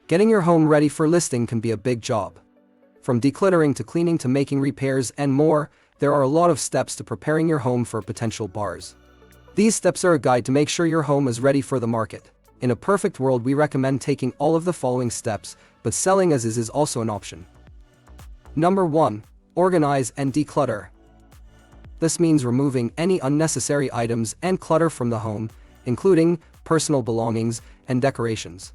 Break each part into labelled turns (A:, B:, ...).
A: Getting your home ready for listing can be a big job. From decluttering to cleaning to making repairs and more, there are a lot of steps to preparing your home for potential buyers. These steps are a guide to make sure your home is ready for the market. In a perfect world, we recommend taking all of the following steps, but selling as is also an option. Number 1. Organize and declutter. This means removing any unnecessary items and clutter from the home, including personal belongings and decorations.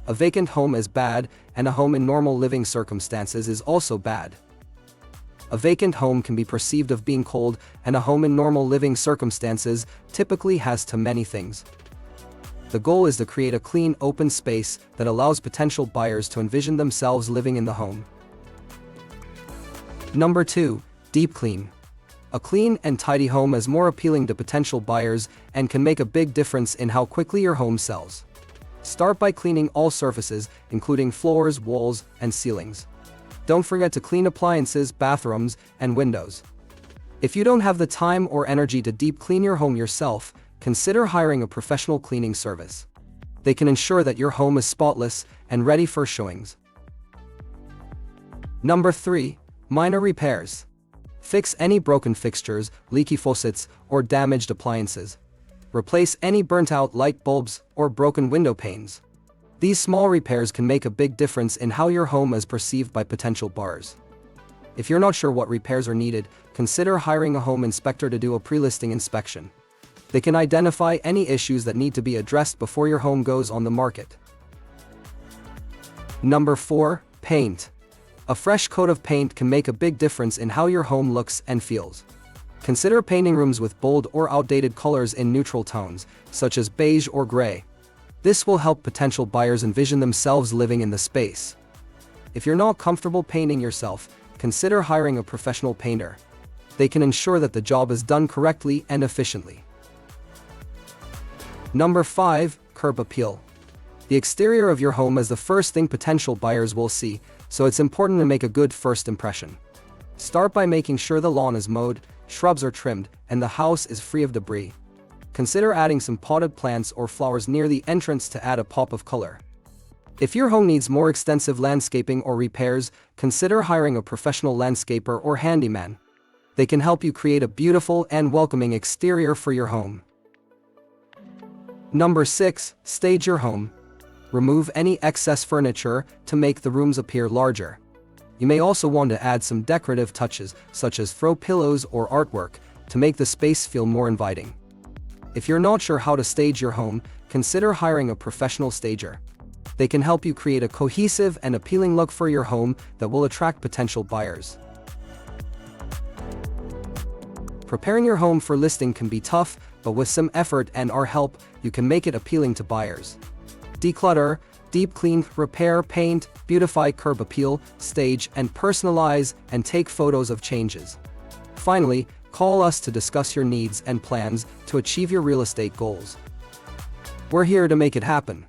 A: A vacant home is bad, and a home in normal living circumstances is also bad. A vacant home can be perceived of being cold, and a home in normal living circumstances typically has too many things. The goal is to create a clean, open space that allows potential buyers to envision themselves living in the home. Number 2. Deep clean. A clean and tidy home is more appealing to potential buyers and can make a big difference in how quickly your home sells. Start by cleaning all surfaces, including floors, walls, and ceilings. Don't forget to clean appliances, bathrooms, and windows. If you don't have the time or energy to deep clean your home yourself, consider hiring a professional cleaning service. They can ensure that your home is spotless and ready for showings. Number 3. Minor repairs. Fix any broken fixtures, leaky faucets, or damaged appliances. Replace any burnt-out light bulbs or broken window panes. These small repairs can make a big difference in how your home is perceived by potential buyers. If you're not sure what repairs are needed, consider hiring a home inspector to do a pre-listing inspection. They can identify any issues that need to be addressed before your home goes on the market. Number 4. Paint. A fresh coat of paint can make a big difference in how your home looks and feels. Consider painting rooms with bold or outdated colors in neutral tones, such as beige or gray. This will help potential buyers envision themselves living in the space. If you're not comfortable painting yourself, consider hiring a professional painter. They can ensure that the job is done correctly and efficiently. Number 5. Curb appeal. The exterior of your home is the first thing potential buyers will see, so it's important to make a good first impression. Start by making sure the lawn is mowed, shrubs are trimmed, and the house is free of debris. Consider adding some potted plants or flowers near the entrance to add a pop of color. If your home needs more extensive landscaping or repairs, consider hiring a professional landscaper or handyman. They can help you create a beautiful and welcoming exterior for your home. Number 6. Stage your home. Remove any excess furniture to make the rooms appear larger. You may also want to add some decorative touches, such as throw pillows or artwork, to make the space feel more inviting. If you're not sure how to stage your home, consider hiring a professional stager. They can help you create a cohesive and appealing look for your home that will attract potential buyers. Preparing your home for listing can be tough, but with some effort and our help, you can make it appealing to buyers. Declutter, deep clean, repair, paint, beautify, curb appeal, stage, and personalize, and take photos of changes. Finally, call us to discuss your needs and plans to achieve your real estate goals. We're here to make it happen.